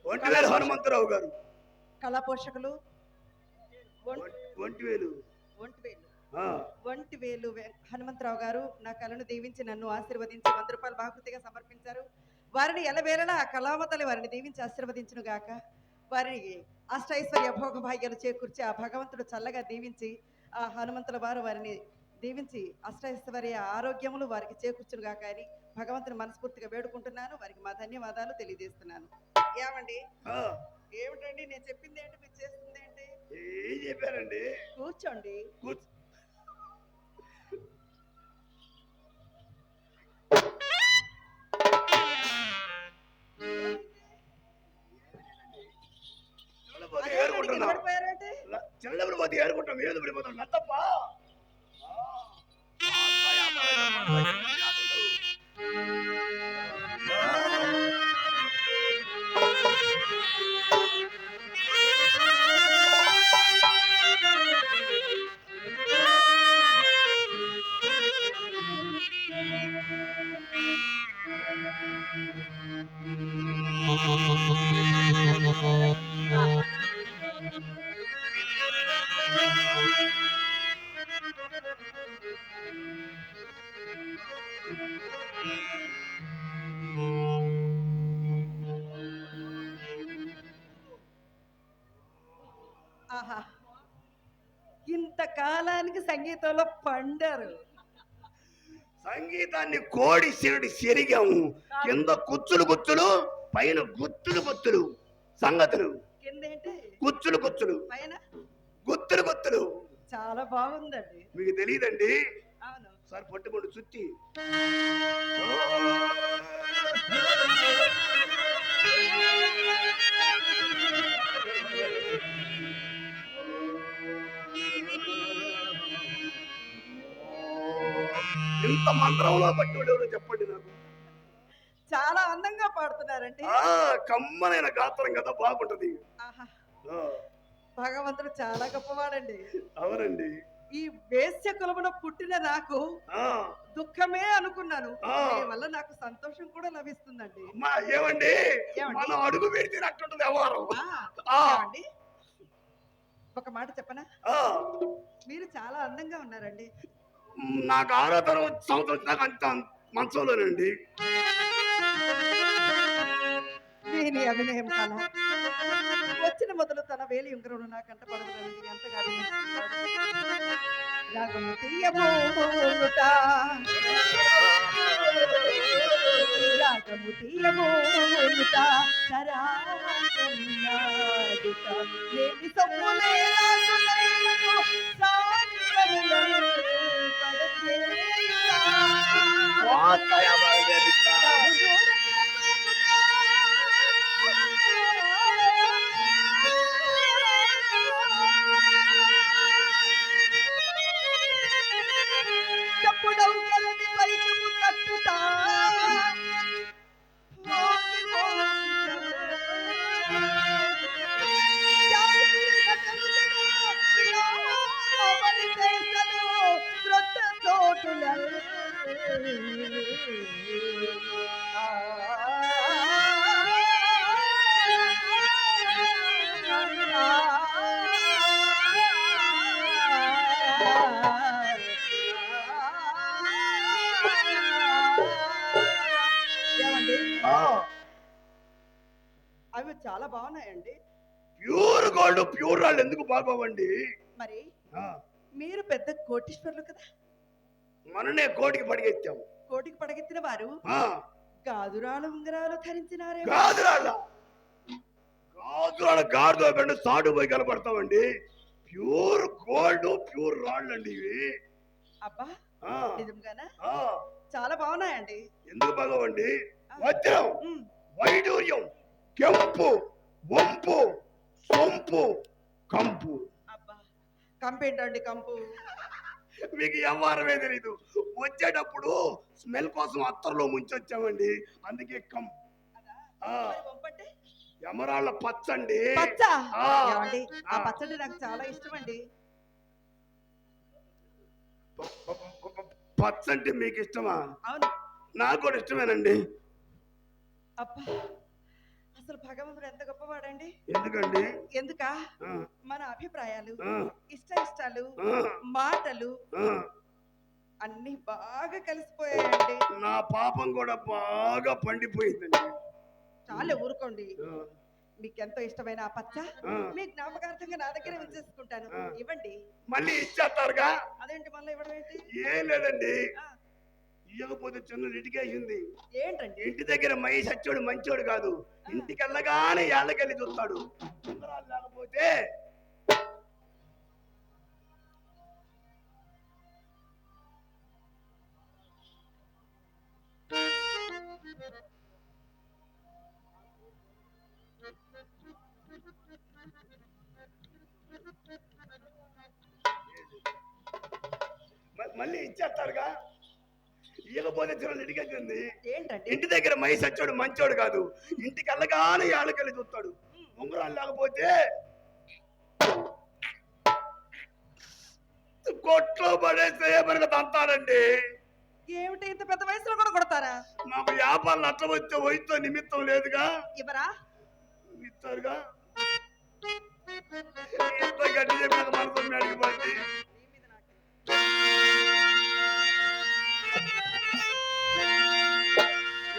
ఒంటివేలు హనుమంతరావు గారు. కళా పోషకులు ఒంటివేలు ఒంటివేలు ఆ, ఒంటివేలు హనుమంతరావు గారు నా కళను దీవించి నన్ను ఆశీర్వదించి 100 రూపాయలు బాహుతిగా సమర్పించారు. వారిని ఎలవేళలా ఆ కళామతలి వారిని దీవించి ఆశీర్వదించును గాక. వారికి అష్టైశ్వర్య భోగ భాగ్యాలు చేకూర్చి ఆ భగవంతుడు చల్లగా దీవించి ఆ హనుమంతుల వారు వారిని దీవించి అష్టైశ్వర్య ఆరోగ్యములు వారికి చేకూర్చును గాక అని భగవంతుని మనస్ఫూర్తిగా వేడుకుంటున్నాను. వారికి మా ధన్యవాదాలు తెలియజేస్తున్నాను. ఏమండి? ఆ, ఏమిటండి నేను చెప్పింది ఏంటి, మీరు చేస్తుంది ఏంటి? ఏం చెప్పారండి? కూర్చోండి. చిన్నప్పుడు పోతే ఏరుకుంటాం, ఏది పడిపోతాం నత్తప్ప. ఆహా, ఇంతకాలానికి సంగీతంలో పండారు. సంగీతాన్ని కోడి సిరడి సెరిగాము. కింద కుచ్చులు కుచ్చులు, పైన గుత్తులు గుత్తులు సంగతులు. కింద ఏంటి? కుచ్చులు కుచ్చులు, పైన గుత్తులు గుత్తులు. చాలా బాగుందండి. మీకు తెలియదండి? అవును. సార్ పట్టుకోండి చుట్టి. ఇంత మంత్రంలో పట్టుకోడు చెప్పండి నాకు. చాలా అందంగా పాడుతున్నారండి. కమ్మనైన గాత్రం కదా, బాగుంటది. ఆహా, భగవంతుడు చాలా గొప్పవాడండి. అవునండి. ఈ వేశ్య కులమున పుట్టిన నాకు దుఃఖమే అనుకున్నాను, వల్ల నాకు సంతోషం కూడా లభిస్తుందండి. ఏమండి, మనం అడుగు పెడితే అట్టుంటది వ్యవహారం. ఒక మాట చెప్పనా? మీరు చాలా అందంగా ఉన్నారండి. నాకు 6వ తరగతి సంవత్సరం దాకా అంత మంచంలోనండి. దీని అభినయం కళ వచ్చిన మొదలు తన వేలి ఉంగరం నా కంట పడగలని ఎంతగా అభినయిస్తున్నాడు. రాగము తీయబోనుట, రాగము తీయబోనుట, సరాగముయాదుట, లేని సొమ్ములేలాగులైనను సాగములను తప్పుడవు కలని పైకము కట్టుతా అవి చాలా బాగున్నాయండి. ప్యూర్ గోల్డ్, ప్యూర్ రాళ్ళు ఎందుకు బాగోవండి? మరి మీరు పెద్ద కోటీశ్వరులు కదా, మననే కోటికి పడిగెత్తాము. కోటికి పడగెత్తిన వారు గాజురాలు ఉంగరాలు ధరించినారే. గాజురాళ్ళ గాజురాళ్ళ పెండు సాడు పోయి కనపడతామండి. ప్యూర్ గోల్డ్, ప్యూర్ రాళ్ళు అండి ఇవి. అబ్బా, నిజంగానా? చాలా బాగున్నాయండి. ఎందుకు బాగోవండి? వజ్రం, వైడూర్యం, కెంపు, వంపు, సొంపు, కంపు. అబ్బా, కంపేంటండి కంపు? మీకు వ్యవహారమే తెలీదు. వచ్చేటప్పుడు స్మెల్ కోసం అత్తర్లో ముంచొచ్చామండి, అందుకే కంపు. ఎమరాళ్ళ పచ్చండి. ఆ పచ్చడి నాకు చాలా ఇష్టం అండి. పచ్చంటే మీకు ఇష్టమా? అవును. నాకు కూడా ఇష్టమేనండి. అబ్బా, అసలు భగవంతుడు ఎంత గొప్పవాడండి. ఎందుకండి? ఎందుక ఆ, మన అభిప్రాయాలు, ఆ, ఇష్టాలు, ఆ, మాటలు ఆ. అన్ని బాగా కలిసిపోయాయండి. నా పాపం కూడా బాగా పండిపోయిందండి. చాలే ఊరుకోండి. ఆ, మీకు ఎంతో ఇష్టమైన ఆ పచ్చ ఆ. మీ జ్ఞాపకార్థంగా నా దగ్గర ఉంచేసుకుంటాను. ఆ. ఇవ్వండి. మళ్ళీ ఇచ్చేస్తారుగా? అదేంటి మళ్ళీ ఇవ్వడం ఏంటి? ఏం లేదండి, ఆ, ఇవ్వకపోతే చిన్న లిటికేసింది. ఏంటండి? ఇంటి దగ్గర మై సచ్చోడు మంచోడు కాదు. ఇంటికి వెళ్ళగానే ఏళ్ళకెళ్ళి చూస్తాడు. ఉంగరాలు లేకపోతే మళ్ళీ ఇచ్చేస్తారుగా? ఇవ్వకపోతే చిన్న లిటికేసింది. ఏంటండి? ఇంటి దగ్గర మై సచ్చోడు మంచోడు కాదు. ఇంటికి వెళ్ళగానే ఏళ్ళకెళ్ళి చూస్తాడు. ఉంగరాలు లేకపోతే కొట్లో పడేస్తే ఏమనగా తంతారండి. ఏమిటి ఇంత పెద్ద వయసులో కూడా కొడతారా? మాకు వ్యాపారాలు అట్లా వచ్చే వయసుతో నిమిత్తం లేదుగా. ఇవ్వరా? ఇస్తారుగా? ఎంత గట్టి చెప్పిన మనసు అడిగిపోద్ది. నీ మీద నాకే.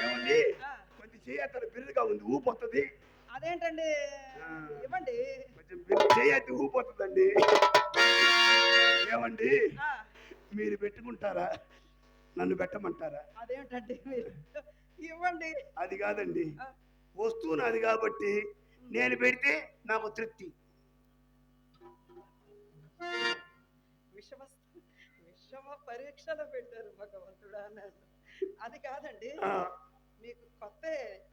ఏమండి, ఆ, కొంచెం చేయత్తరు బిర్రుగా ఉంది, ఊపొస్తుంది. అదేంటండి? ఇవ్వండి. కొంచెం బిర్రు చేయత్తి ఊపొస్తుందండి. ఏమండి, ఆ, మీరు పెట్టుకుంటారా, నన్ను పెట్టమంటారా? అదేంటండి మీరు? ఇవ్వండి. అది కాదండి, ఆ, వస్తువు నాది కాబట్టి నేను పెడితే నాకు తృప్తి. విషమ పరీక్షలో పెట్టారు భగవంతుడా అన్నాడు. అది కాదండి, ఆ, మీకు కొత్త.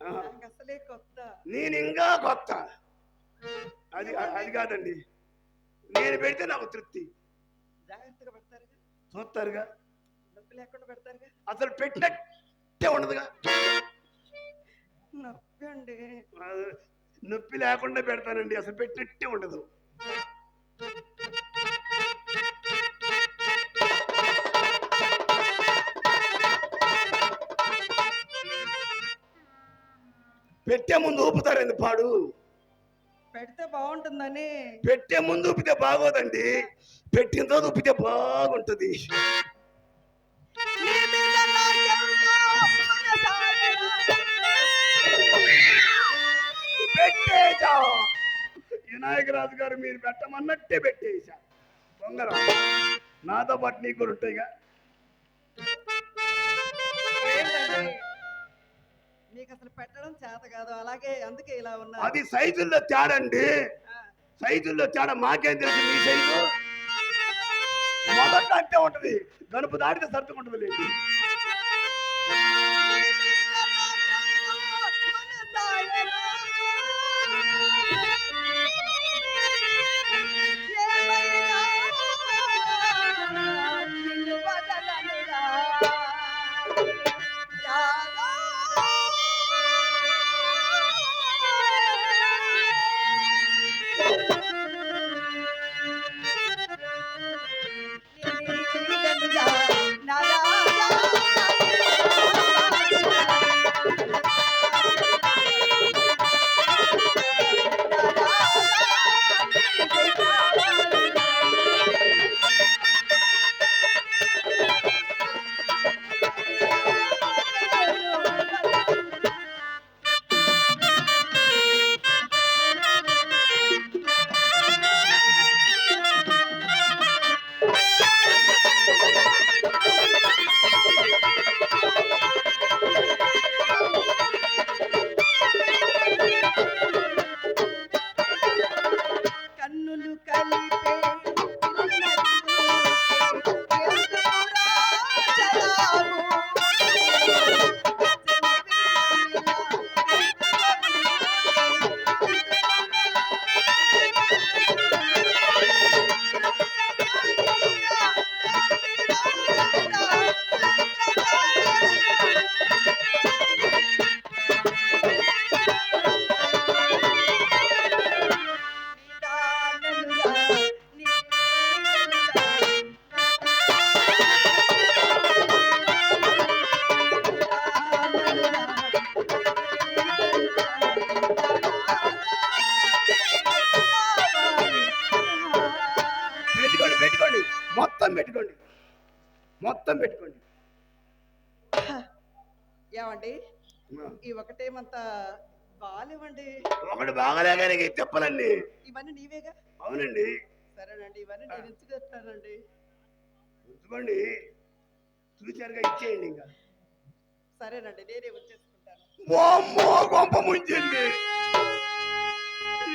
ఆ. నాకు అసలే కొత్త. నేను ఇంకా కొత్త. అది అది కాదండి, నేను పెడితే నాకు తృప్తి. జాగ్రత్తగా పెడతారుగా, చూస్తారుగా? నొప్పి లేకుండా పెడతారుగా. అసలు పెట్టినట్టే ఉండదుగా. నొప్పి అండి. అది నొప్పి లేకుండా పెడతానండి, అసలు పెట్టినట్టే ఉండదు. పెట్టే ముందు ఊపుతారండి పాడు. పెడితే బాగుంటుందని. పెట్టే ముందు ఊపితే బాగోదండి, పెట్టిన తర్వాత ఊపితే బాగుంటది. నీ మీద నాకెంతో మనసాయనా. పెట్టేశా. వినాయకరాజు గారు మీరు పెట్టమన్నట్టే పెట్టేశా. తొందర నాతో పాటు నీకు కూడా ఉంటాయిగా. ఏంటండి? మీకు అసలు పెట్టడం చేత కాదు, అలాగే అందుకే ఇలా ఉన్నా. అది సైజుల్లో తేడా అండి, సైజుల్లో తేడా. మాకేం తెలుసు మీ సైజు? మొదట అంతే ఉంటది, గనుపు దాటితే సర్దుకుంటది లేండి. మొత్తం పెట్టుకోండి, మొత్తం పెట్టుకోండి. ఏమండి ఈ ఒకటేమంత బాలేవండి. ఒకటి బాగాలేగానే చెప్పాలండి. ఇవన్నీ నీవేగా? అవునండి. సరేనండి, ఇవన్నీ నేను ఎంచుకొస్తానండి. ఉంచుకోండి, చూసారుగా ఇచ్చేయండి. ఇంకా సరేనండి, నేనే వచ్చేసుకుంటాను. వామ్మో, గొప్ప ముంచింది.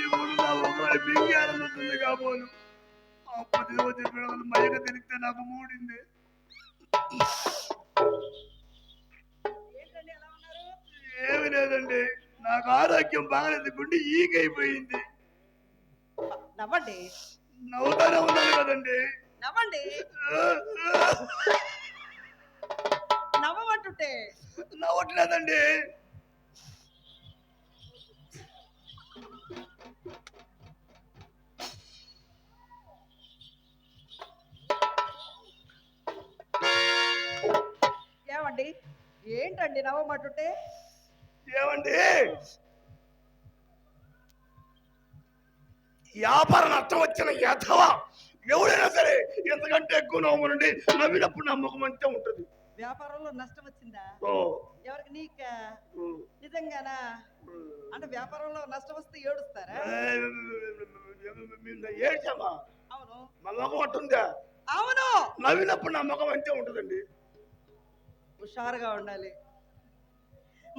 ఇప్పుడు నా ఒకరు బింగాలవుతుంది కాబోలు. అప్పటి వచ్చి పిల్లలు మయ్యగా తెలిస్తే నాకు మూడింది. ఏంటండి ఎలా ఉన్నారు? ఏమి లేదండి, నాకు ఆరోగ్యం బాగలేదు, గుండె ఈగైపోయింది. నవ్వండి, నవ్వుతానే ఉన్నాను కదండి. నవ్వండి, నవ్వమంటుంటే. నవ్వట్లేదండి. ఏమండి ఏంటండి నవ్వమంటుంటే? ఏమండి, వ్యాపార నష్టం వచ్చిన యథవ ఎవడైనా సరే ఎంతకంటే ఎక్కువ నవ్వమనండి, నవ్వినప్పుడు నమ్మకం అంతే ఉంటుంది. వ్యాపారంలో నష్టం వచ్చిందా? ఓ, ఎవరికి? నీక? ఓ, నిజంగానా? అంటే వ్యాపారంలో నష్టం వస్తే ఏడుస్తారా? ఏడ్చామా? అవును. మా ముఖం అంటుందా? అవును. నవ్వినప్పుడు నమ్మకం అంతే ఉంటుందండి. హుషారుగా ఉండాలి.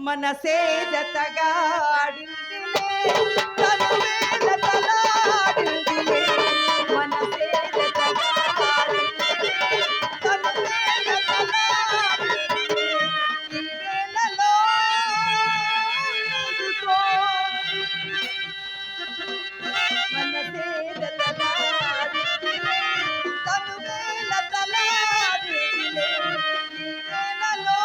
మనసే జతగాడిందిలే, తనువే జతలాడిందిలే. మనసే జతగాడిందిలే, తనువే జతలాడిందిలే. ఈ వేళలో ఎందుకో మనసే జతలాడిందిలే, తనువే జతలాడిందిలే. ఈ వేళలో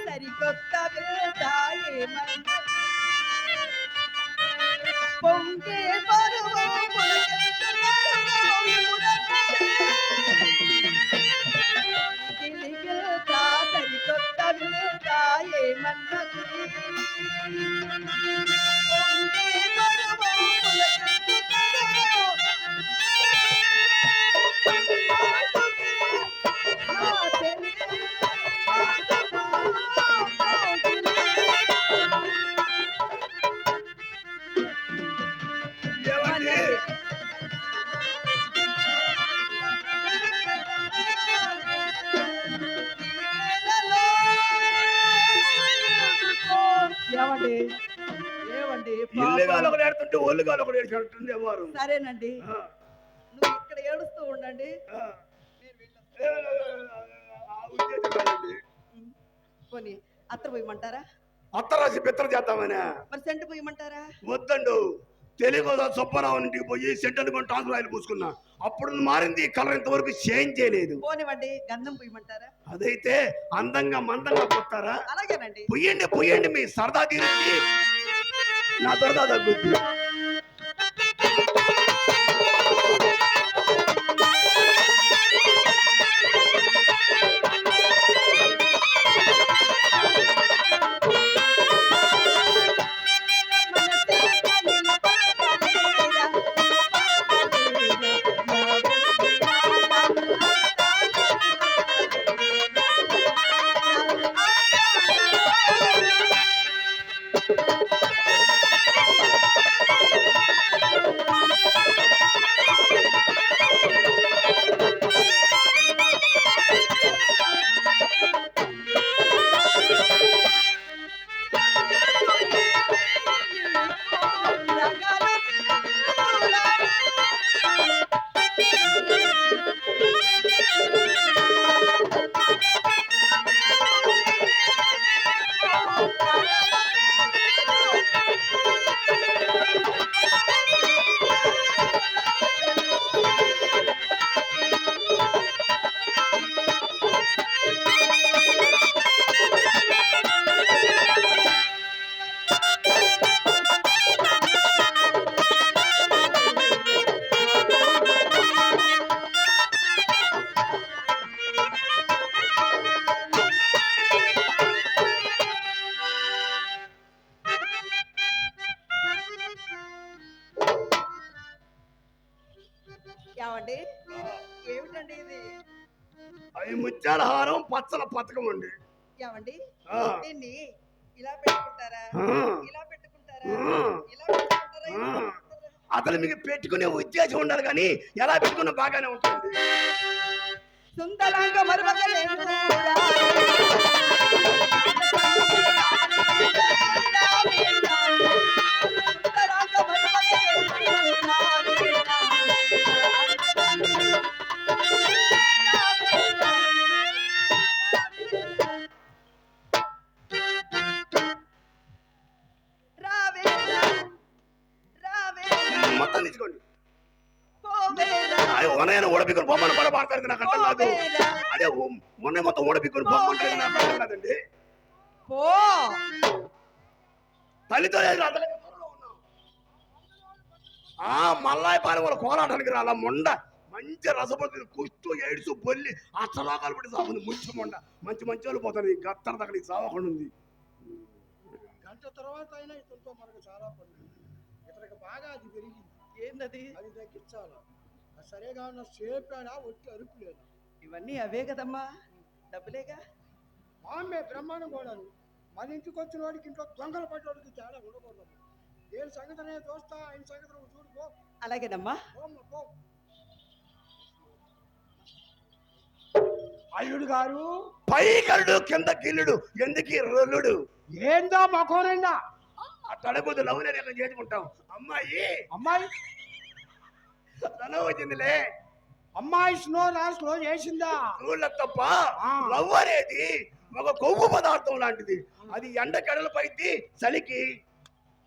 సరికొత్త పొంగే పరువు సరికొత్త ఏమన్నది. పొంగే పరువు ఏమండి, ఏమండి ఏమండి ఇల్లుగాలు ఒకటి ఏడుతుంటే ఒళ్ళుగాలు ఒకటి ఏడుచుంటుంది ఎవరు. సరేనండి, నువ్వు ఇక్కడ ఏడుస్తూ ఉండండి. పోనీ అత్తరు పోయమంటారా? అత్తరాసి పిత్తర చేద్దామనే. మరి సెంటు పోయమంటారా? వద్దండు, తెలుగు సుబ్బారావు ఇంటికి పోయి సెంటర్ కొని ట్రాన్స్ఫర్ ఆయిల్ పూసుకున్నా. అప్పుడు మారింది, కలర్ ఇంతవరకు చేంజ్ చేయలేదు. పోనివ్వండి, గంధం పోయమంటారా? అదైతే అందంగా మందంగా పోతారా? అలాగేనండి. పొయ్యండి పొయ్యండి, మీ సరదా తీరుద్ది, నా దొరదా తగ్గుద్ది. అవి ముత్యాల హారం పచ్చల పథకం అండి. ఏమండి ఆ. దీన్ని ఇలా పెట్టుకుంటారా ఆ. ఇలా పెట్టుకుంటారా ఆ. ఇలా పెట్టుకుంటారా ఇలా ఆ. పెట్టుకుంటారా? అసలు మీకు పెట్టుకునే ఉద్దేశం ఉండాలి కానీ ఎలా పెట్టుకున్నా బాగానే ఉంటుంది. సుందరంగ మరుమగలేనురా. సుందరంగ మరుమగలేనురా. రావేలా, రావేలా, మొత్తం తీసుకోండి. పోవేలా, అదే ఉనయన ఓడపిక్కుని బొమ్మను కూడా పాడతారు నాకు అర్థం కాదు. పోవేలా. అదే మొన్న మొత్తం ఓడపిక్కుని బొమ్మ అంటే నాకు అర్థం కాదండి. పో తల్లితో లేదు అతనికి దూరంలో ఉన్నాం. మల్లాయి పాలెం వాళ్ళ కోలాటానికి రాలా మొండ మంచి రసపతి కుస్తూ ఏడుస్తూ బొల్లి అచ్చలోకాలు పడి సాగుంది ముంచి మొండ మంచి మంచి వాళ్ళు పోతారు. ఈ గత్తర దగ్గర సావకుండా ఉంది. గంట తర్వాత అయినా ఇతనితో మనకు చాలా పని ఉంది. ఇతనికి బాగా అది పెరిగింది. ఏందది అది తగ్గించాలా. అది సరేగా ఉన్న సేపాడా ఒట్టి అరుపు లేదు. ఇవన్నీ అవే కదమ్మా డబ్బులేగా ఆమె బ్రహ్మాండం కూడా మన ఇంటికి వచ్చిన వాడికి ఇంట్లో దొంగలు పడ్డవాడికి తేడా ఉండకూడదు. నేను సంగతి నేను చూస్తా, ఆయన సంగతి నువ్వు చూడుకో. అలాగేనమ్మా పో. అల్లుడు గారు పై కరుడు కింద గిల్లుడు ఎందుకు రొల్లుడు ఏందా మకోనైనా అట్టడగొద్దు లవ్లే చేసుకుంటాం. అమ్మాయి తల వచ్చిందిలే. అమ్మాయి స్నో లాస్ట్ లో చేసిందా? చూడలే తప్ప ఆ. లవ్ అనేది ఒక కొవ్వు పదార్థం లాంటిది. అది ఎండ గడలు పైకి చలికి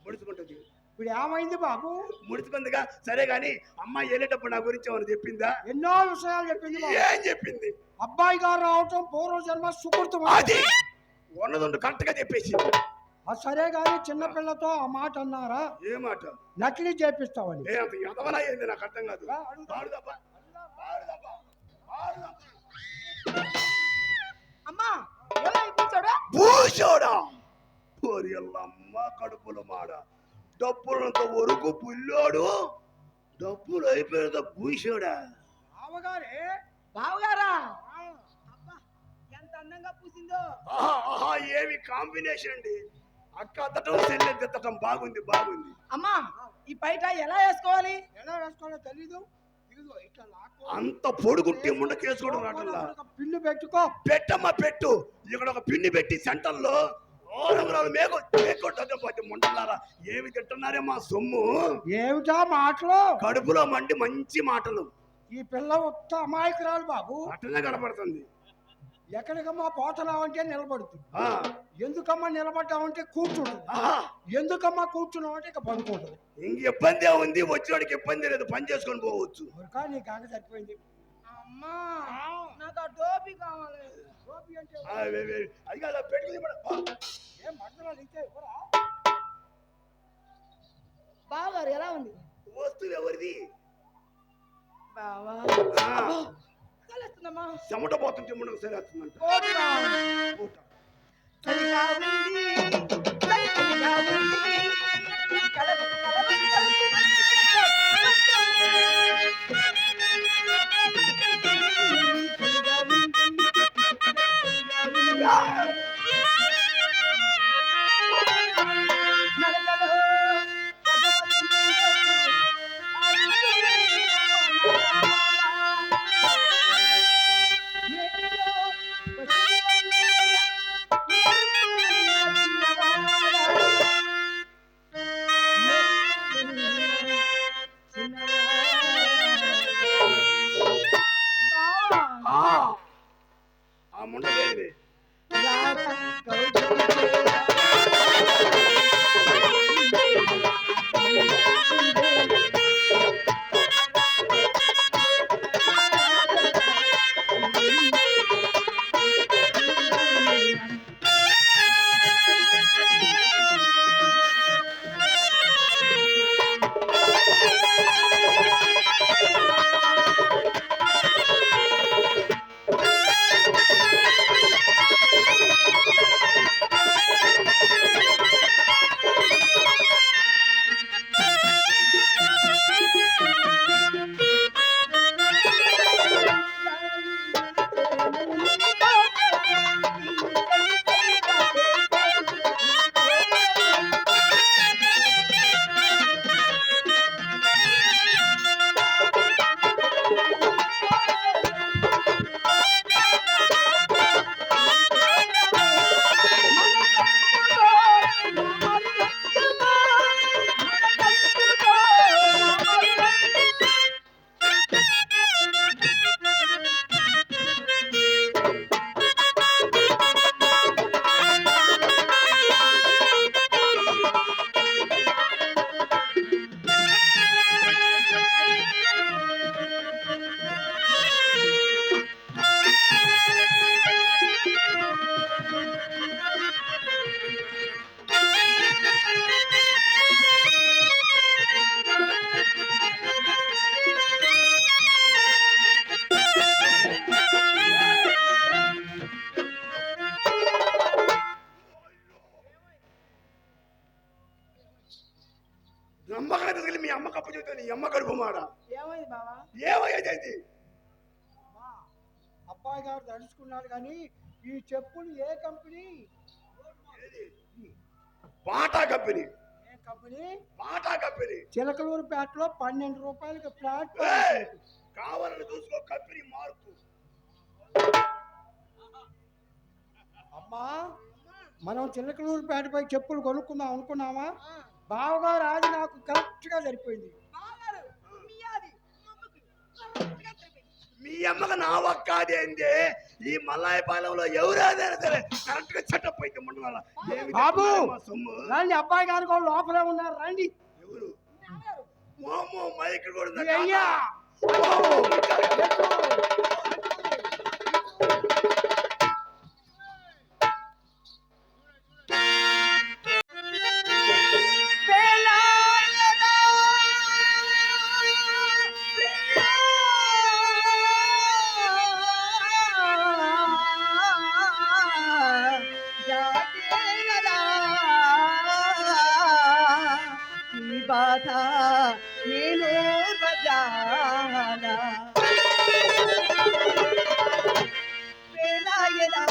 ముడుచుకుంటుంది. ఇప్పుడు ఏమైంది బాబు? ముడుచుకుందిగా సరే గాని అమ్మాయి వెళ్ళేటప్పుడు నా గురించి ఏమైనా చెప్పిందా? ఎన్నో విషయాలు చెప్పింది బాబు. ఏం చెప్పింది? అబ్బాయి గారు రావటం పూర్వ జన్మ సుకృతం. అది ఉన్నదుండు కరెక్ట్ గా చెప్పేసి. సరే గాని చిన్నపిల్లతో ఆ మాట అన్నారా? ఏ మాట? నకిలీ చేపిస్తావని. ఏ అంత ఎదవలా అయింది నాకు అర్థం కాదు. అడుగుతా. పాడుదప్పా, పాడుదప్పా, పాడుదప్పా. అమ్మా ఎలా ఇప్పించాడా భూషోడా పొరియల్లమ్మ కడుపుల మాడ డబ్బులంత వరకు పుల్లోడు డబ్బులు అయిపోయినంత భూషోడా. బావగారే బావగారా అబ్బా ఎంత అందంగా పూసిందో ఆహా ఏమి కాంబినేషన్ అండి. అక్క అద్దటం చెల్లె దిద్దటం బాగుంది బాగుంది. అమ్మా ఈ బయట ఎలా వేసుకోవాలి ఎలా వేసుకోవాలో తెలీదు. ఇదిగో ఇట్లా లాక్కో. అంత పొడుగుట్టి ముండకేసుకోవడం రాటల్లా. ఒక పిన్ను పెట్టుకో. పెట్టమ్మా పెట్టు. ఇక్కడ ఒక పిన్ని పెట్టి సెంటర్లో ఓరంగురాలు మేకొట్టే ముండలారా ఏమి తింటున్నారే మా సొమ్ము. ఏమిటా మాటలు? కడుపులో మండి మంచి మాటలు. ఈ పిల్ల ఉత్త అమాయకురాలు బాబు. అట్టనే కనపడుతుంది. ఎక్కడికమ్మా పోతున్నావంటే నిలబడుతుంది. ఆ, ఎందుకమ్మా నిలబడ్డావంటే కూర్చుంటుంది. ఆహా, ఎందుకమ్మా కూర్చున్నావంటే ఇక పడుకుంటుంది. ఇంక ఇబ్బంది ఉంది. వచ్చేవాడికి ఇబ్బంది లేదు, పని చేసుకొని పోవచ్చు. ఊరికా నీ కాక సరిపోయింది. అమ్మా నాకు ఆ టోపీ కావాలి గోపి అంటే అది కాదు పెట్టుకుని ఏం మడతలు ఇచ్చే ఇవ్వరా? బావగారు ఎలా ఉంది వస్తువు ఎవరిది? బావా ఆ, కలుస్తుందమ్మా చెమట పోతుంటే ముందుకు సరే వస్తుందంట. చలిగా ఉంది, చలిగా ఉంది, కలవ ఆ ముండ లేదు. అయితే నీ అమ్మ కడుపు మాట ఏమైంది బావా? ఏమయ్యేది? అమ్మా, అబ్బాయి గారు తడుచుకున్నాడు కానీ ఈ చెప్పులు ఏ కంపెనీ? Bata company. ఏ కంపెనీ? Bata company. చిలకలూరుపేటలో 12 రూపాయలకి ఫ్లాట్. ఏయ్! కావాలని చూసుకో, కంపెనీ మార్పు. అమ్మా, మనం చిలకలూరుపేటపై చెప్పులు కొనుక్కుందాం అనుకున్నామా? బావగారు అది నాకు కరెక్ట్ గా సరిపోయింది. మీ అమ్మకి నా ఒక్క అదేంది? ఈ మల్లాయపాలెంలో ఎవరైనా సరే కరెక్ట్ గా సెటప్ అయితే ముందు బాబు, రండి, అబ్బాయి గారు కూడా లోపలే ఉన్నారు, రండి. ఎవరు? మోమో మైక్ కూడా మీ అయ్యా. బాధ నేను రజానా వేలాయనా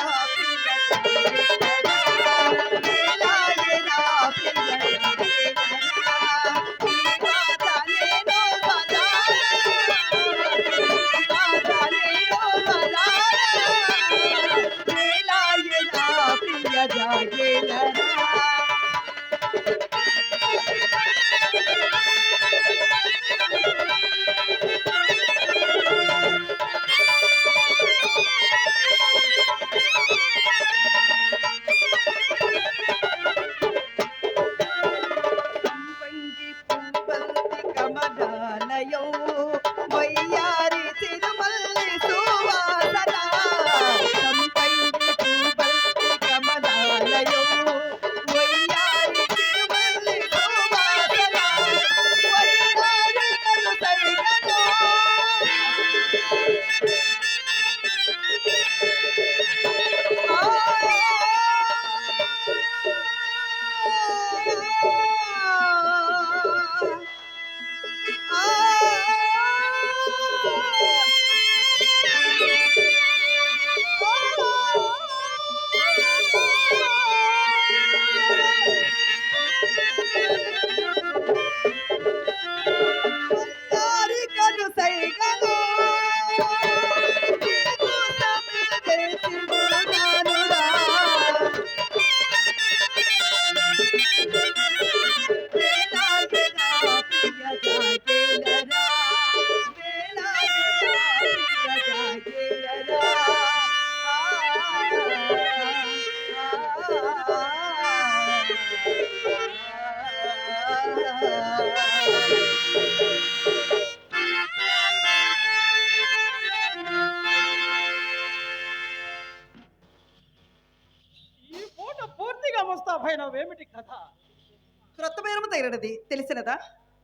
వయ్యారి తిరుమల్లి సువాసన సంపంగి పూబల్తి కమలాలయో వయ్యారి తిరుమల్లి సువాసన వయ్యారి కను సైగను ఈ పూట పూర్తిగా ముస్తాబైనవేమిటి కథ? క్రొత్త పేరు తగినది తెలిసినదా?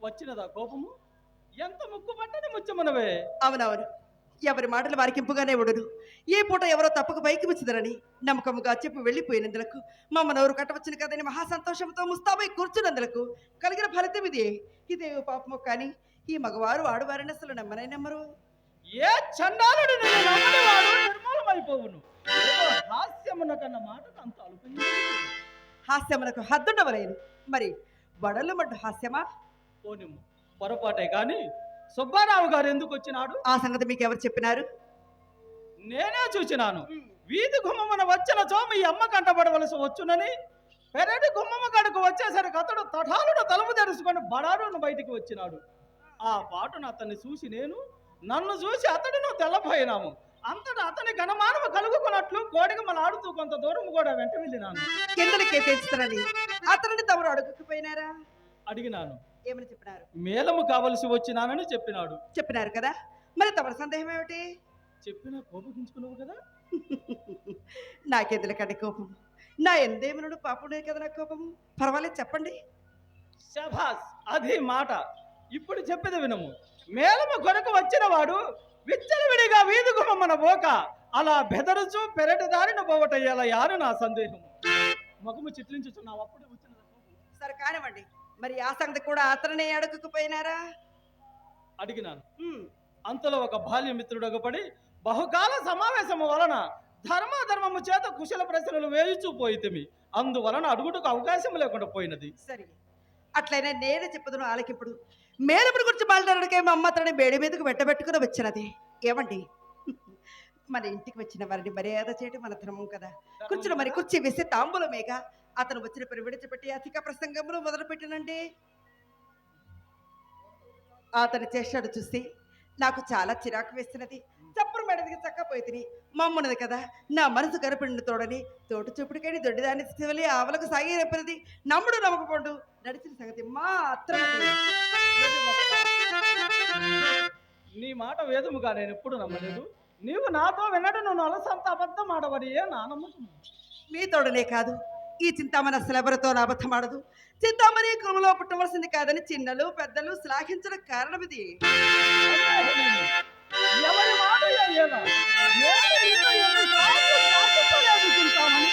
వచ్చినదా కోపము? ఎంత ముక్కుపట్టని ముచ్చమనవే. అవునవును, ఎవరి మాటలు వారికి ఇంపుగానే ఉడును. ఏ పూట ఎవరో తప్పక పైకి వచ్చిదరని నమ్మకముగా చెప్పి వెళ్ళిపోయినందులకు మమ్మ నోరు కట్టవచ్చును కదని మహాసంతోషంతో ముస్తాబై కూర్చున్నందులకు కలిగిన ఫలితం ఇదే. ఇదే పాపము కానీ ఈ మగవారు ఆడవారిని అసలు నమ్మనే నమ్మరు. ఏ చండాలుడు నిన్ను నమ్మనివాడు నిర్మూలమైపోవును. ఏదో హాస్యమున కన్న మాటకు అంత అలుపైంది. హాస్యమునకు హద్దుండవలేను. మరి వడలు మడ్డు హాస్యమా? పోనిమ్ము, పొరపాటే కాని సుబ్బారావు గారు ఎందుకు వచ్చినాడు? ఆ సంగతి మీకు ఎవరు చెప్పినారు? నేనే చూచినాను. వీధి గుమ్మమున వచ్చినచో మీ అమ్మ కంటబడవలసి వచ్చునని పెరటి గుమ్మమ్మ కాడకు వచ్చేసరికి అతడు తఠాలును తలుపు తెరుచుకొని బడారును బయటికి వచ్చినాడు. ఆ పాటును అతన్ని చూసి నేను, నన్ను చూసి అతడును తెల్లపోయినాము. అంతటా అతని ఘనమానము కలుగుకున్నట్లు కోడిగమ్మలాడుతూ కొంత దూరం కూడా వెంట వెళ్ళినాను. కిందలకే తెచ్చుతారని అతనిని తమరు అడుగుకుపోయినారా? అడిగినాను. ఏమని చెప్పినారు? మేలము కావలసి వచ్చినానని చెప్పినాడు. చెప్పినారు కదా, మరి తమరి సందేహం ఏమిటి? చెప్పినా కోపగించుకున్నావు కదా. నాకెందులకండి కోపం? నా ఎందేమనుడు పాపుడే కదా నా కోపం. పర్వాలేదు చెప్పండి. శభాస్, అది మాట. ఇప్పుడు చెప్పేది వినము. మేలము కొరకు వచ్చిన వాడు విచ్చలవిడిగా వీధి గుమ్మన పోక అలా బెదరుచు పెరటి దారిన పోవటయ్యేలా యారు నా సందేహం. మగము చిట్లించుచున్నావు. అప్పుడే వచ్చిన సరే కానివ్వండి, మరి ఆ సంగతి కూడా అతనే అడుగుకుపోయినారా? అడిగినాను. ఉమ్, అంతలో ఒక బాల్యమిత్రుడు ఒకపడి బహుకాల సమావేశము వలన ధర్మము చేత కుశల ప్రశ్నలు వేయుచూ పోయితిమి. అందువలన అడుగుటకు అవకాశం లేకుండా పోయినది. సరే అట్లయినా నేనే చెప్పుదును ఆలకిప్పుడు. మేలుపుడి గురించి మాట్లాడడానికి మా అమ్మ అతని మేడి మీదకు వెట్టబెట్టుకుని వచ్చినది. ఏమండి, మన ఇంటికి వచ్చిన వారిని మర్యాద చేయడం మన ధర్మం కదా. కూర్చుని మరి కుర్చీ వేసి తాంబూలమేగా అతను వచ్చిన పని విడిచిపెట్టి అధిక ప్రసంగములు మొదలుపెట్టినండి. అతని చేష్టాడు చూసి నాకు చాలా చిరాకు వేస్తున్నది. చప్పుడు మెడదికి చక్కపోయి తిని మమ్మున్నది కదా, నా మనసు గరపడిన తోడని తోట చూపుడికని దొడ్డిదాన్ని శివలి ఆవలకు సాగి రెప్పినది. నమ్ముడు నమ్మకపోండు నడిచిన సంగతి మాత్రం నీ మాట వేదముగా నేను ఎప్పుడు నమ్మలేదు. నీవు నాతో వినడు నువ్వు నలసంత అబద్ధం ఆడవని నా నమ్మకం. మీ తోడనే కాదు, ఈ చింతామణి అసలు ఎవరితో అబద్ధమాడదు. చింతామణి కులంలో పుట్టవలసింది కాదని చిన్నలు పెద్దలు శ్లాఘించడం కారణం ఇది. ఎవరి మాట అయ్యేలా నేను నీతో ఎన్నిసార్లు శాసించలేదు చింతామణి.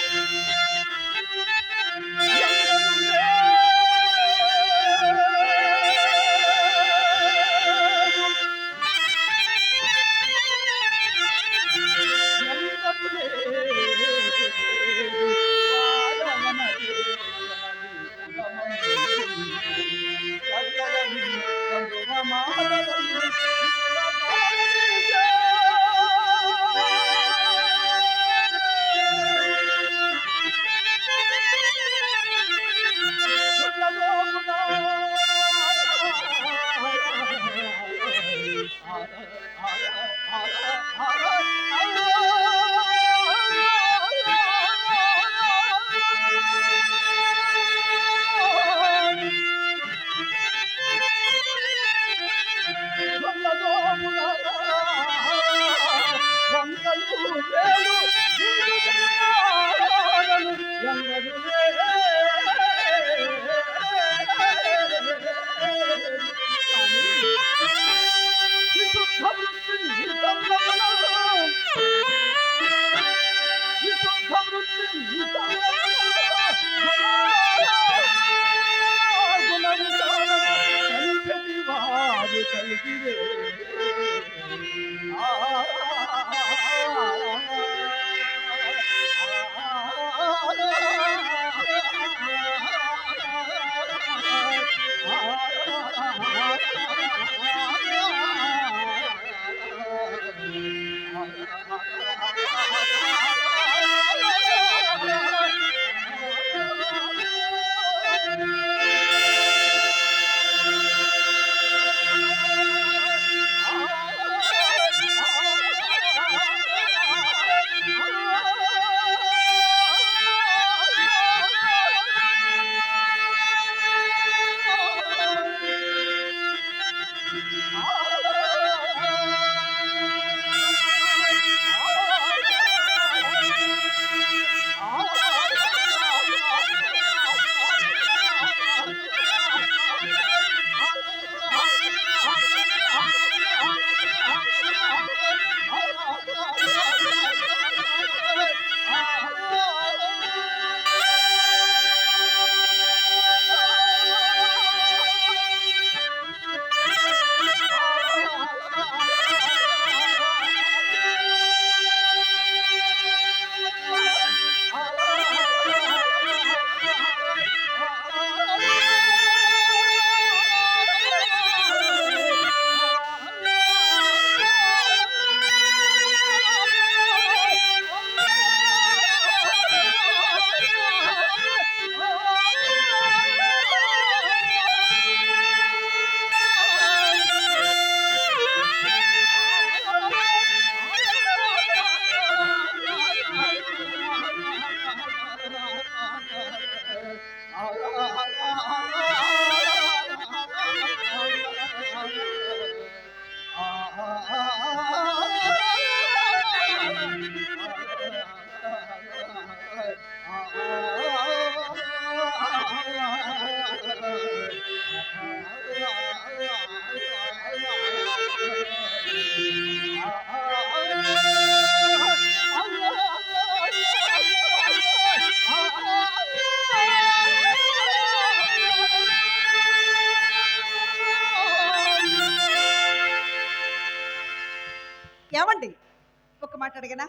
అడిగినా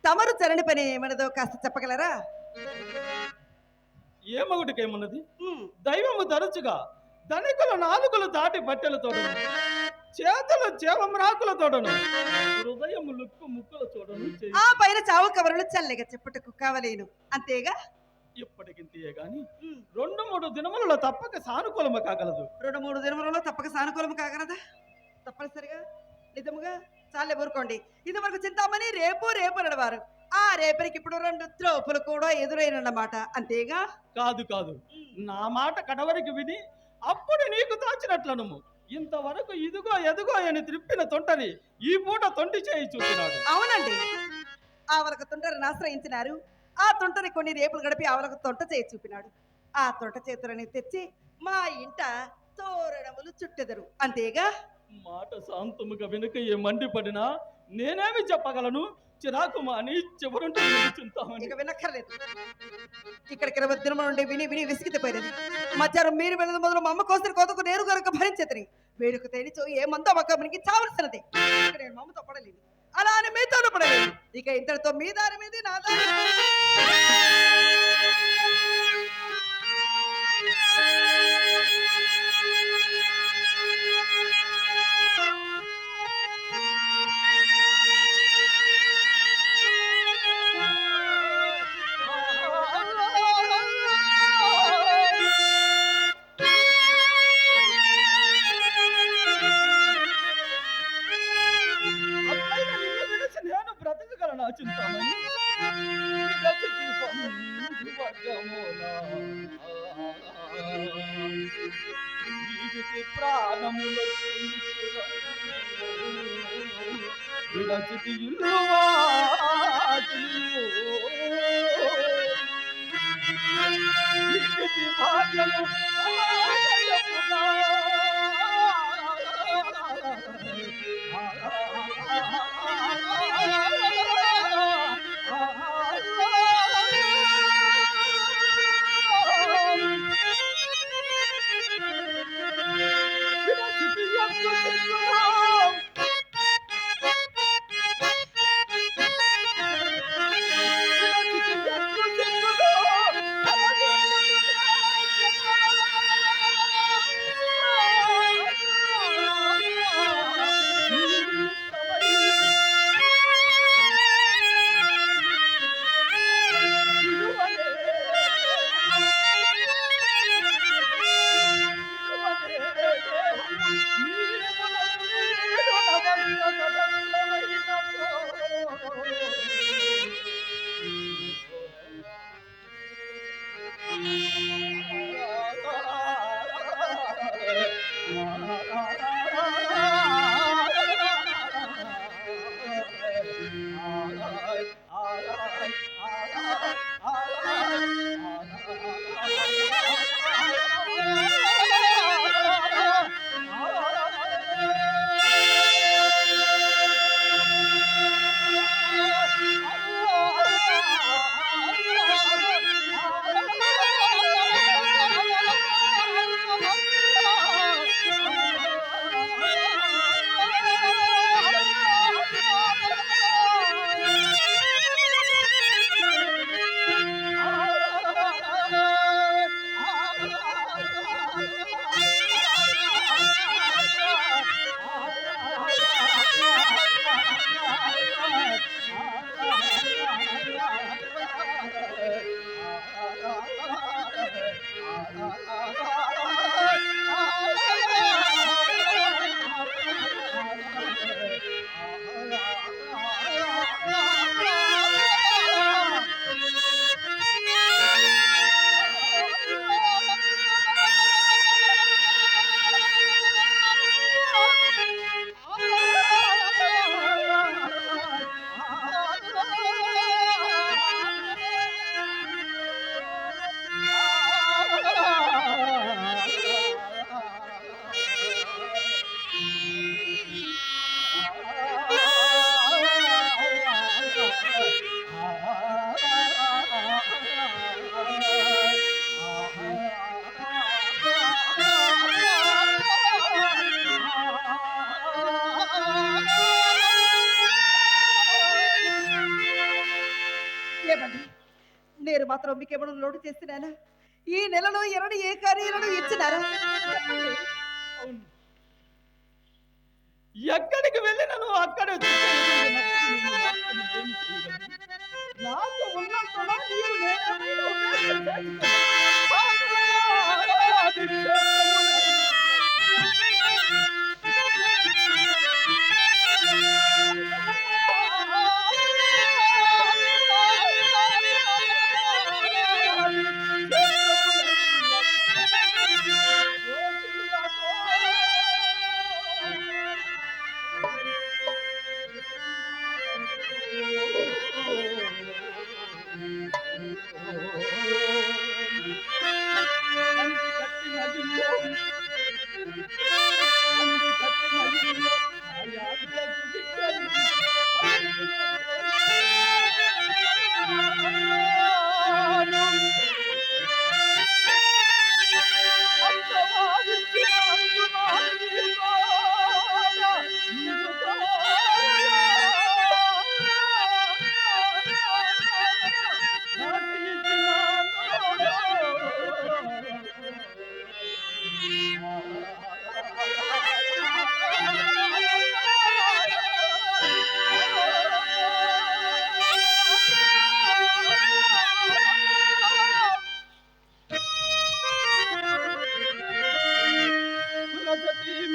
తమరు చరణి పని ఏమన్నదో కాస్త చెప్పగలరా? ఏమొకటికేమన్నది? ఉమ్, దైవము తరచుగా ధనికుల నాలుగులు దాటి బట్టెల తోడను, చేతులు చేవమ్రాకుల తోడను, హృదయం లుక్కు ముక్కుల తోడను చేయి. ఆ పైన చావు కవరులు చల్లగా చెప్పుటకు కావలేను అంతేగా. ఇప్పటికింతయే గాని ఉమ్, 2-3 దినములలో తప్పక సానుకూలము కాగలదు. 2-3 దినములలో తప్పక సానుకూలము కాగలదా? తప్పనిసరిగా నిజముగా చాలే ఊరుకోండి. ఇది వరకు చింతామణి రేపు రేపు నడవారు. ఆ రేపటికి ఇప్పుడు 2 త్రోపులు కూడా ఎదురైనన్నమాట అంతేగా. కాదు కాదు, నా మాట కడవరికి విని అప్పుడు నీకు తోచినట్లను ఇంతవరకు ఇదిగో ఎదుగో అని త్రిప్పిన తొంటని ఈ పూట తొంటి చేయి చూపినాడు. అవునండి, ఆవలకు తుంటరిని ఆశ్రయించినారు. ఆ తుంటని కొన్ని రేపులు గడిపి ఆవలకు తొంట చేయి చూపినాడు. ఆ తొంట చేతులని తెచ్చి మా ఇంట తోరణములు చుట్టెదరు అంతేగా. మాట శాంతముగా వెనుక ఏ మండిపడినా నేనేమి చెప్పగలను? చిరాకు మాని చివరుంటే నిలుచుంటామని. ఇక వినక్కర్లేదు. ఇక్కడికి 20 దినముల నుండి విని విని విసిగిపోయినది. మధ్యాహ్నం మీరు వెళ్ళిన మొదలు మా అమ్మ కోసిన కోతకు నేను కనుక భరించేతని వేడుక తేనిచో ఏ మందో మక్కనికి చావలసినది. ఇక నేను మా అమ్మతో పడలేదు, అలా అని మీతోనూ పడలేదు. ఇక ఇంతటితో మీ దారి మీద నా దారి అట్లయినా నిన్ను విడిచి నేను బ్రతకగలను చింతామణి. ప్రాణములు విడచితి భాగ్యము ఏమండి నేను మాత్రం మీకేమైనా లోటు చేస్తున్నానా? ఈ నెలలో ఎరడు ఏ కార్యాలను ఇచ్చినారా చెప్పండి. అవును. ఎక్కడికి వెళ్ళినను అక్కడే చుట్టూ ఎదురుగా నప్పుడు నేను మాత్రం ఏమి చేయగలను? నాతో ఉన్నంతలో నీవు నేనేమైనా ఉపయోగం చేసుకో. ఆది క్షేత్రమున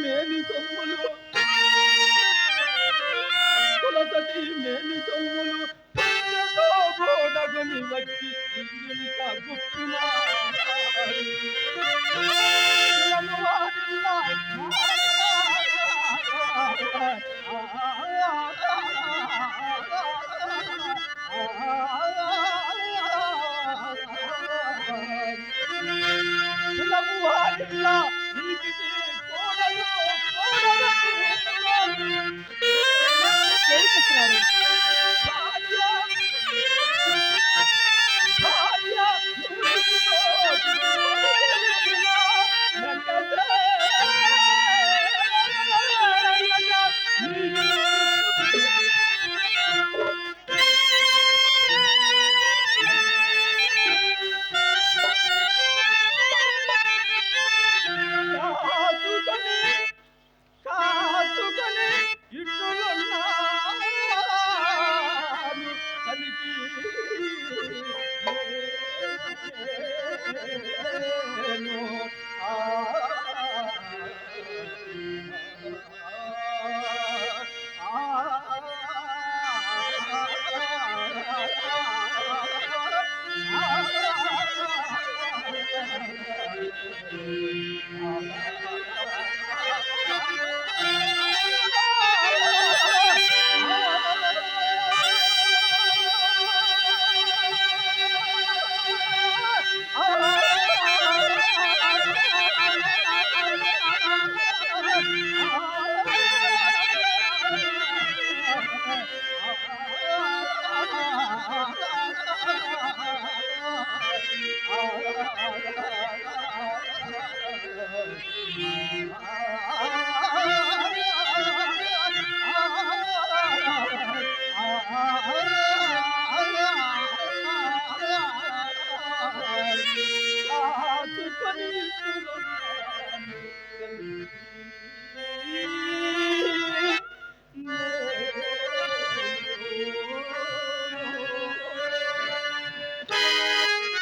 మేని సొమ్ములు కులసటి మేని సొమ్ములు పుణ్యతో గోడగని వచ్చి ఇంత గుప్పినా ఏం చేస్తున్నారు? కాచుకొని ఇట్టులున్నాను కలిగి నేను.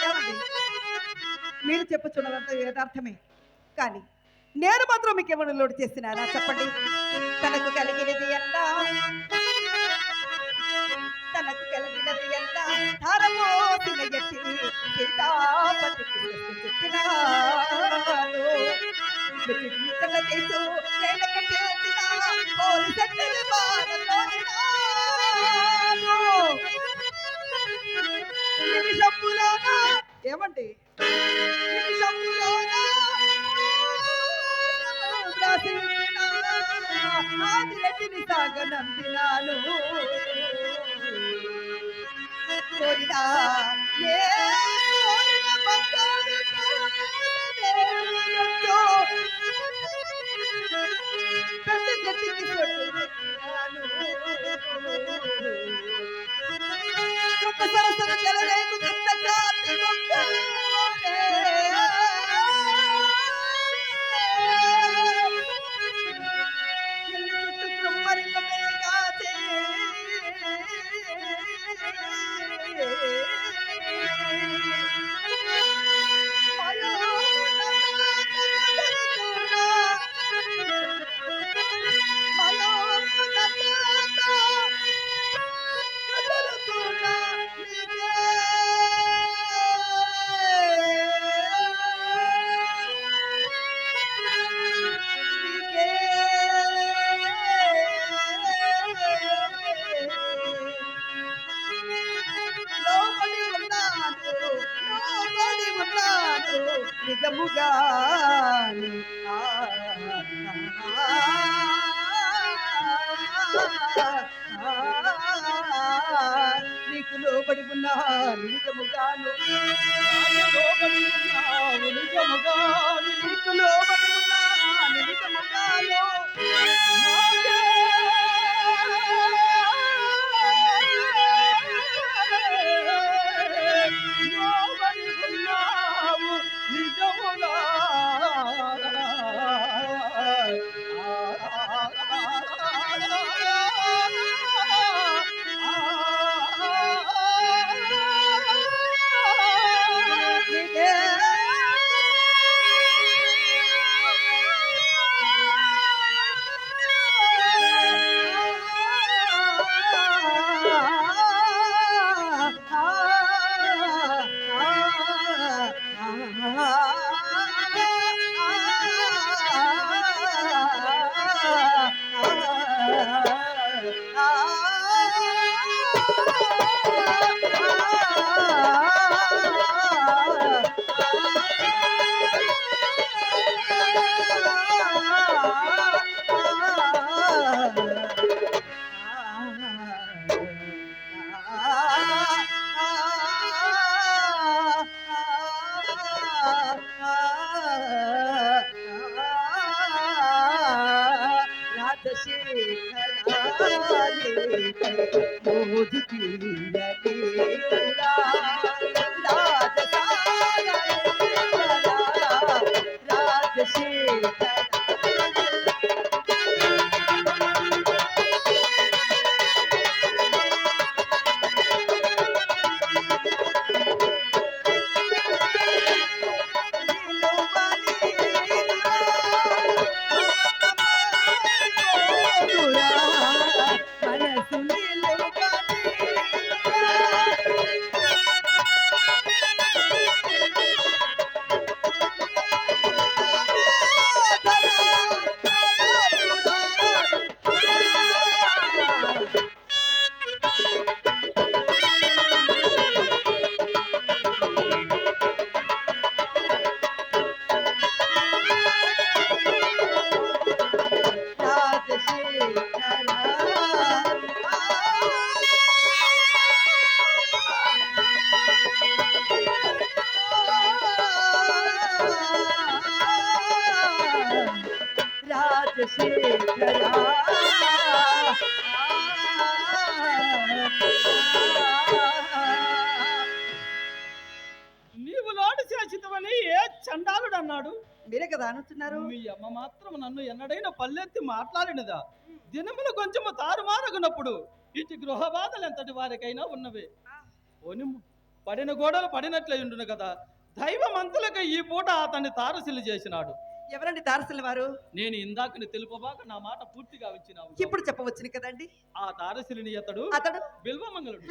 ఏమండి? మీరు చెప్పుచున్నదంతా యథార్థమే, కానీ నేను మాత్రం మీకు ఏమైనా లోటు చేస్తున్నానా చెప్పండి. తనకు కలిగినది ఎంత తనకు కలిగినది ఎంత ధారమోసిన ఎట్టి సీతాపతికి చెప్పినాను. ముచ్చట చేసు వేళక చేసిన పోలీసెట్టెలు బాధతోనినాను. నిమిషంలోనా ఏమండి నిమిషంలోనా ఆదిరెడ్డిని సాగనంపినాను. కోరినా ఏ కోరిన బంగారు దేవునితో పెద్ద చెట్టుకి సొట్టు పెట్టినాను. కొత్త సరసన నిజముగాను నీకు లోబడి ఉన్నాను నిజముగాను లోబడి ఉన్నావు నిజముగాను. నీకు లోబడి ఉన్నాను నిజముగాను నాకే లోబడి ఉన్నావు నిజముగా. నీకే నీవు లోటు చేసినవని ఏ చండాలుడు అన్నాడు? మీరే కదా అనుతున్నారు. మీ అమ్మ మాత్రం నన్ను ఎన్నడైనా పల్లెత్తి మాట్లాడినదా? దినములు కొంచెము తారుమారగునప్పుడు ఇటు గృహ బాధలు ఎంతటి వారికైనా ఉన్నవే. పోని పడిన గోడలు పడినట్లే ఉండును కదా. దైవమంతులకు ఈ పూట అతన్ని తారసిల్లు చేసినాడు. ఎవరండి తారసుల వారు? నేను ఇందాకని తెలుపబాక నా మాట పూర్తిగా విచ్చినావు. ఇప్పుడు చెప్పవచ్చును కదండి. ఆ తారసిలిని అతడు అతడు బిల్వమంగళుడు.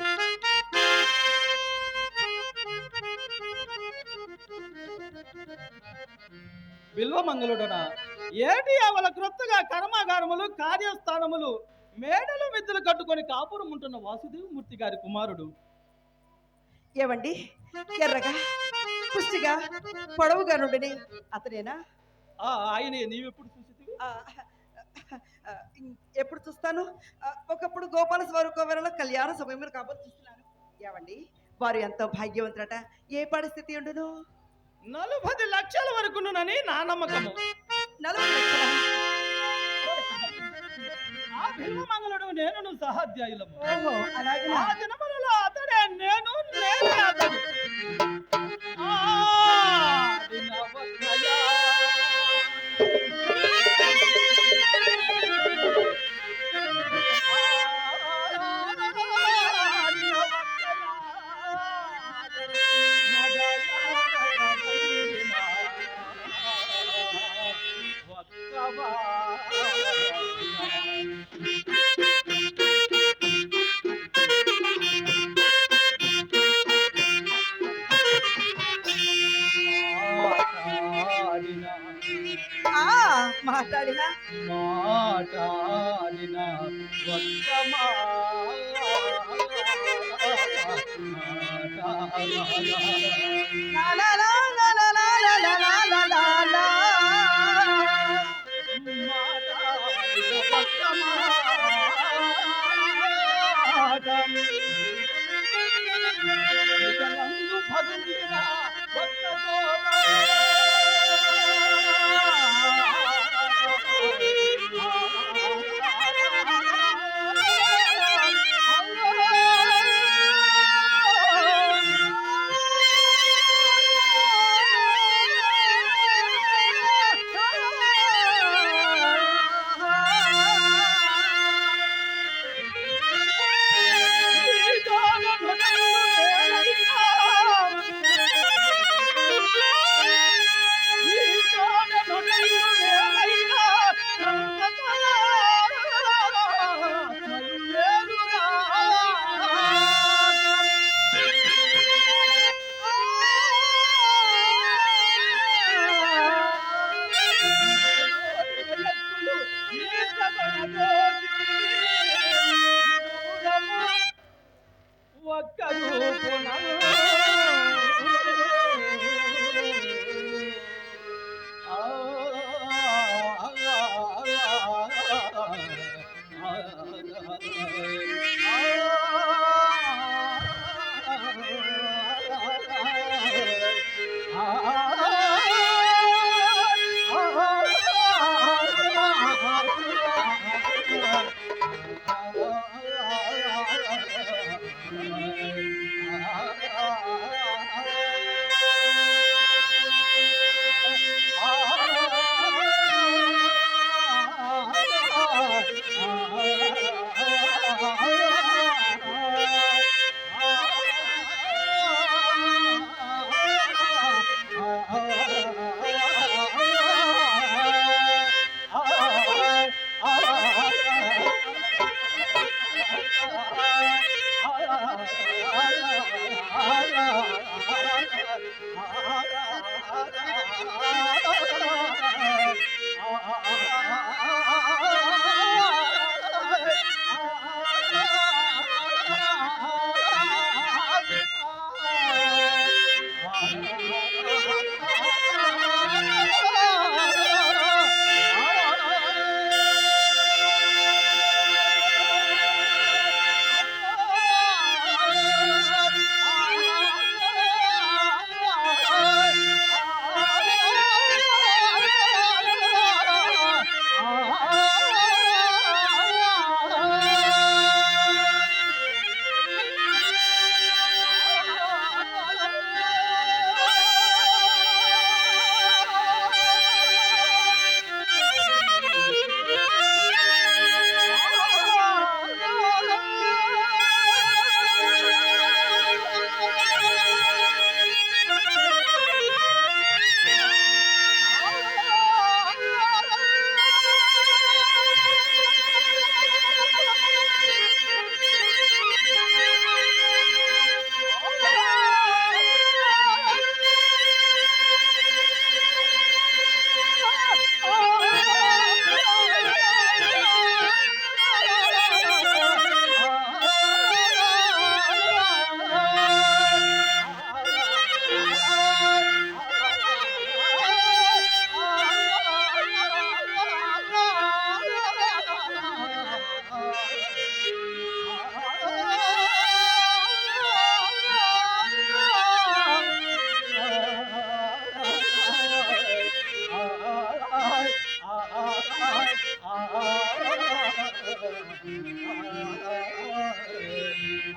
బిల్వమంగళుడన ఏటి అవల క్రొత్తగా కర్మాగారములు కార్యస్థానములు మేడలు మిద్దెలు కట్టుకొని కాపురం ఉంటున్న వాసుదేవమూర్తి గారి కుమారుడు. ఏవండి ఎర్రగా పుష్టిగా పొడవుగా నుండిని అతనేనా? ఆయనే. నీవెప్పుడు చూసి ఆ, ఆ, ఎప్పుడు చూస్తాను? ఒకప్పుడు గోపాల స్వరూపంలో కళ్యాణ సమయంలో కాబట్టి చూస్తున్నాను. ఏవండి వారు ఎంతో భాగ్యవంతురట. ఏ పరిస్థితి ఉండును? 40 లక్షల వరకునునని నా నమ్మకము. 40 లక్షలా? ఆ బిల్వమంగళుడు నేను సహాధ్యాయులము. ఓహో అలాగే. ఆ దినములలో అతడే నేను, నేనే అతడు. దినవక్కయా. మాట్లాడినా మాటాడిన ఒక్క మాట. కరుపునా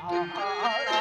ఆ